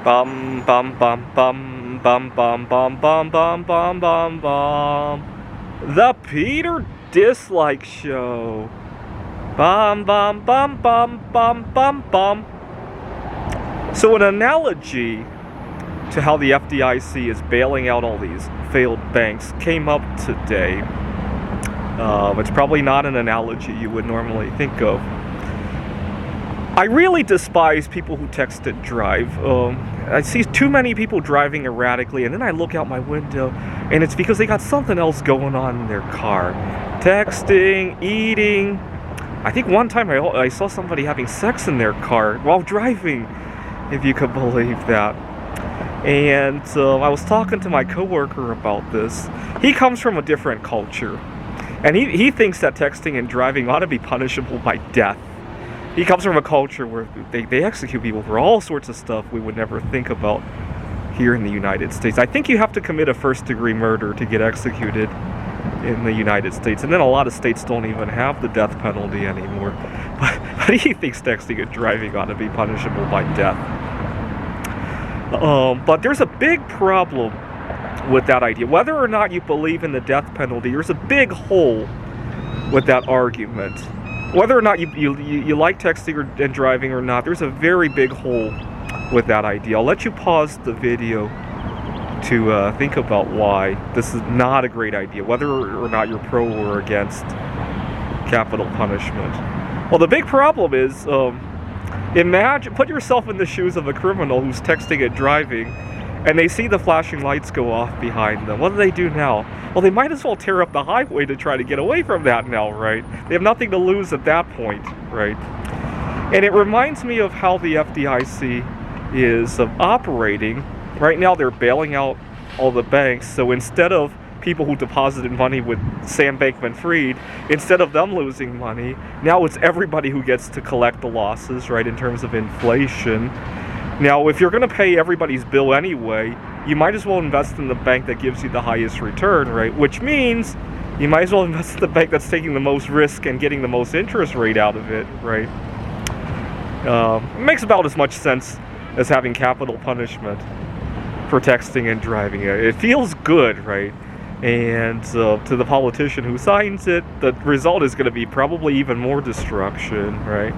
Bum bum bum bum bum bum bum bum bum bum bum bum. The Peter Dislike Show. Bum bum bum bum bum bum bum. So an analogy to how the FDIC is bailing out all these failed banks came up today. It's probably not an analogy you would normally think of. I really despise people who text and drive. I see too many people driving erratically, and then I look out my window, and it's because they got something else going on in their car. Texting, eating. I think one time I saw somebody having sex in their car while driving, if you could believe that. And I was talking to my coworker about this. He comes from a different culture, and he thinks that texting and driving ought to be punishable by death. He comes from a culture where they execute people for all sorts of stuff we would never think about here in the United States. I think you have to commit a first-degree murder to get executed in the United States. And then a lot of states don't even have the death penalty anymore. But he thinks texting and driving ought to be punishable by death. But there's a big problem with that idea. Whether or not you believe in the death penalty, there's a big hole with that argument. Whether or not you like texting and driving or not, there's a very big hole with that idea. I'll let you pause the video to think about why this is not a great idea, whether or not you're pro or against capital punishment. Well, the big problem is, put yourself in the shoes of a criminal who's texting and driving, and they see the flashing lights go off behind them. What do they do now? Well, they might as well tear up the highway to try to get away from that now, right? They have nothing to lose at that point, right? And it reminds me of how the FDIC is operating. Right now, they're bailing out all the banks, so instead of people who deposited money with Sam Bankman-Fried, instead of them losing money, now it's everybody who gets to collect the losses, right, in terms of inflation. Now, if you're going to pay everybody's bill anyway, you might as well invest in the bank that gives you the highest return, right? Which means you might as well invest in the bank that's taking the most risk and getting the most interest rate out of it, right? It makes about as much sense as having capital punishment for texting and driving. It feels good, right? And to the politician who signs it, the result is going to be probably even more destruction, right?